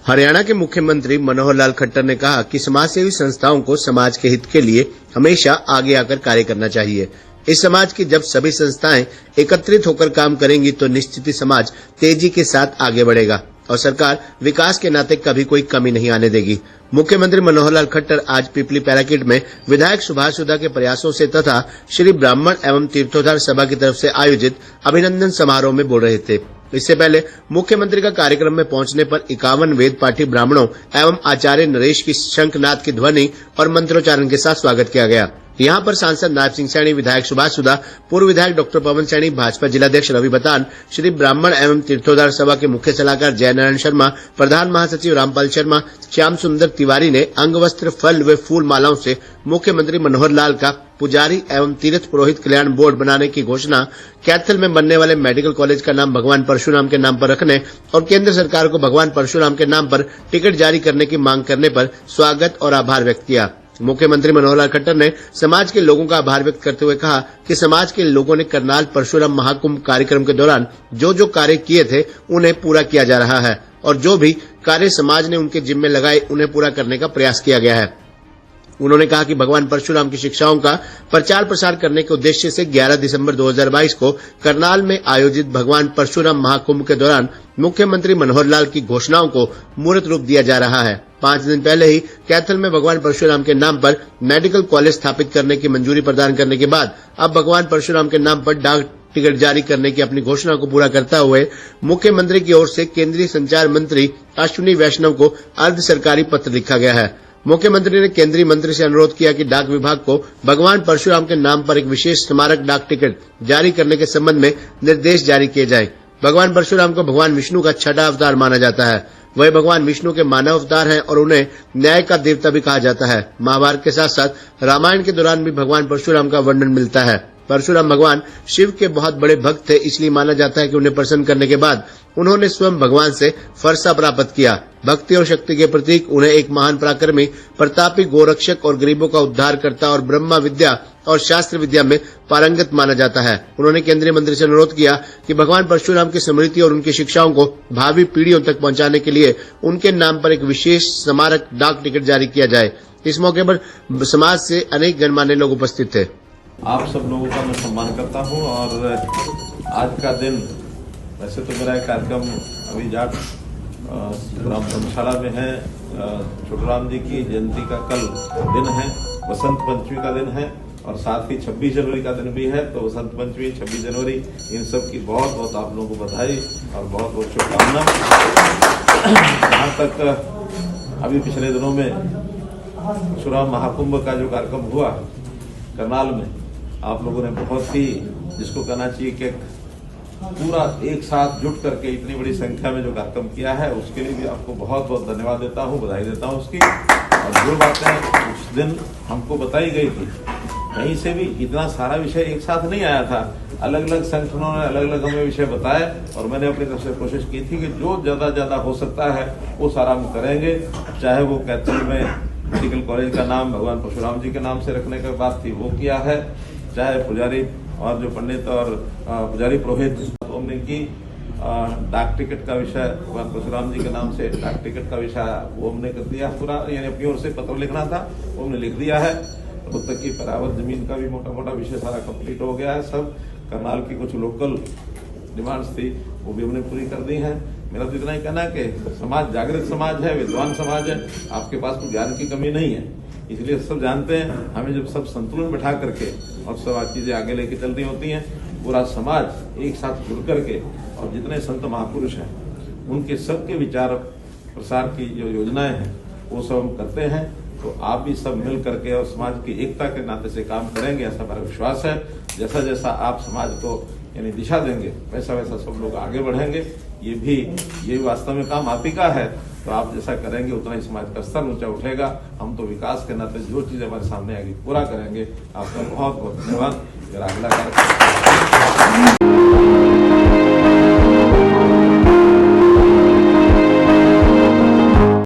हरियाणा के मुख्यमंत्री मनोहर लाल खट्टर ने कहा कि समाजसेवी संस्थाओं को समाज के हित के लिए हमेशा आगे आकर कार्य करना चाहिए। इस समाज की जब सभी संस्थाएं एकत्रित होकर काम करेंगी तो निश्चित ही समाज तेजी के साथ आगे बढ़ेगा और सरकार विकास के नाते कभी कोई कमी नहीं आने देगी। मुख्यमंत्री मनोहर लाल खट्टर आज पिपली पैराकिट में विधायक सुभाष सुधा के प्रयासों से तथा श्री ब्राह्मण एवं तीर्थोद्धार सभा की तरफ से आयोजित अभिनंदन समारोह में बोल रहे थे। इससे पहले मुख्यमंत्री का कार्यक्रम में पहुंचने पर 51 वेद पाठी ब्राह्मणों एवं आचार्य नरेश की शंखनाद की ध्वनि और मंत्रोच्चारण के साथ स्वागत किया गया। यहाँ पर सांसद नायब सिंह सैनी, विधायक सुभाष सुधा, पूर्व विधायक डॉक्टर पवन सैनी, भाजपा जिलाध्यक्ष रवि बतान, श्री ब्राह्मण एवं तीर्थोद्धार सभा के मुख्य सलाहकार जय नारायण शर्मा, प्रधान महासचिव रामपाल शर्मा, श्याम सुंदर तिवारी ने अंग वस्त्र, फल व फूल मालाओं से मुख्यमंत्री मनोहर लाल का पुजारी एवं तीर्थ पुरोहित कल्याण बोर्ड बनाने की घोषणा, कैथल में बनने वाले मेडिकल कॉलेज का नाम भगवान परशुराम के नाम पर रखने और केंद्र सरकार को भगवान परशुराम के नाम पर टिकट जारी करने की मांग करने पर स्वागत और आभार व्यक्त किया। मुख्यमंत्री मनोहर लाल खट्टर ने समाज के लोगों का आभार व्यक्त करते हुए कहा कि समाज के लोगों ने करनाल परशुराम महाकुंभ कार्यक्रम के दौरान जो जो कार्य किए थे उन्हें पूरा किया जा रहा है और जो भी कार्य समाज ने उनके जिम्मे लगाए उन्हें पूरा करने का प्रयास किया गया है। उन्होंने कहा कि भगवान परशुराम की शिक्षाओं का प्रचार प्रसार करने के उद्देश्य से 11 दिसंबर 2022 को करनाल में आयोजित भगवान परशुराम महाकुंभ के दौरान मुख्यमंत्री मनोहर लाल की घोषणाओं को मूर्त रूप दिया जा रहा है। 5 दिन पहले ही कैथल में भगवान परशुराम के नाम पर मेडिकल कॉलेज स्थापित करने की मंजूरी प्रदान करने के बाद अब भगवान परशुराम के नाम पर डाक टिकट जारी करने की अपनी घोषणा को पूरा करते हुए मुख्यमंत्री की ओर से केंद्रीय संचार मंत्री अश्विनी वैष्णव को अर्ध सरकारी पत्र लिखा गया है। मुख्यमंत्री ने केंद्रीय मंत्री से अनुरोध किया कि डाक विभाग को भगवान परशुराम के नाम पर एक विशेष स्मारक डाक टिकट जारी करने के संबंध में निर्देश जारी किए जाए। भगवान परशुराम को भगवान विष्णु का छठा अवतार माना जाता है। वह भगवान विष्णु के मानव अवतार हैं और उन्हें न्याय का देवता भी कहा जाता है। महाभारत के साथ साथ रामायण के दौरान भी भगवान परशुराम का वर्णन मिलता है। परशुराम भगवान शिव के बहुत बड़े भक्त थे, इसलिए माना जाता है कि उन्हें प्रसन्न करने के बाद उन्होंने स्वयं भगवान से फरसा प्राप्त किया। भक्ति और शक्ति के प्रतीक उन्हें एक महान पराक्रमी, प्रतापी, गोरक्षक और गरीबों का उद्धार करता और ब्रह्मा विद्या और शास्त्र विद्या में पारंगत माना जाता है। उन्होंने केंद्रीय मंत्री से अनुरोध किया कि भगवान परशुराम की स्मृति और उनकी शिक्षाओं को भावी पीढ़ियों तक पहुंचाने के लिए उनके नाम पर एक विशेष स्मारक डाक टिकट जारी किया जाए। इस मौके पर समाज से अनेक गणमान्य लोग उपस्थित थे। आप सब लोगों का मैं सम्मान करता हूं और आज का दिन, वैसे तो मेरा कार्यक्रम अभी जाट राम धर्मशाला में है। छोटूराम जी की जयंती का कल दिन है, वसंत पंचमी का दिन है और साथ ही 26 जनवरी का दिन भी है। तो वसंत पंचमी, 26 जनवरी, इन सब की बहुत बहुत आप लोगों को बधाई और बहुत बहुत शुभकामना। जहाँ तक अभी पिछले दिनों में परशुराम महाकुंभ का जो कार्यक्रम हुआ करनाल में, आप लोगों ने बहुत ही, जिसको कहना चाहिए कि पूरा एक साथ जुट करके इतनी बड़ी संख्या में जो कार्यक्रम किया है, उसके लिए भी आपको बहुत बहुत धन्यवाद देता हूं, बधाई देता हूं उसकी। और जो बातें उस दिन हमको बताई गई थी, कहीं से भी इतना सारा विषय एक साथ नहीं आया था। अलग अलग संगठनों ने अलग अलग हमें विषय बताए और मैंने अपनी तरफ से कोशिश की थी कि जो ज्यादा हो सकता है वो सारा हम करेंगे। चाहे वो कैथल में मेडिकल कॉलेज का नाम भगवान परशुराम जी के नाम से रखने की बात थी, वो किया है। चाहे पुजारी और जो पंडित और पुजारी पुरोहित हमने की डाक टिकट का विषय भगवान परशुराम जी के नाम से डाक टिकट का विषय वो हमने कर दिया पूरा, यानी अपनी ओर से पत्र लिखना था वो हमने लिख दिया है। अब तक की बराबर जमीन का भी मोटा मोटा विषय सारा कंप्लीट हो गया है। सब करनाल की कुछ लोकल डिमांड्स थी वो भी हमने पूरी कर दी है। मेरा तो इतना ही कहना है कि समाज जागृत समाज है, विद्वान समाज है, आपके पास कोई ज्ञान की कमी नहीं है। इसलिए सब जानते हैं, हमें जब सब संतुलन बैठा करके और सब चीजें आगे लेके चलनी होती हैं, पूरा समाज एक साथ जुड़ करके और जितने संत महापुरुष हैं उनके सबके विचार प्रसार की जो योजनाएं हैं वो सब हम करते हैं। तो आप भी सब मिल करके और समाज की एकता के नाते से काम करेंगे, ऐसा हमारा विश्वास है। जैसा जैसा आप समाज को यानी दिशा देंगे, वैसा वैसा सब लोग आगे बढ़ेंगे। ये वास्तव में काम आप ही का है, तो आप जैसा करेंगे उतना ही समाज का स्तर ऊंचा उठेगा। हम तो विकास के नाते जो चीजें हमारे सामने आएगी पूरा करेंगे। आपका बहुत बहुत धन्यवाद। अगला कार्यक्रम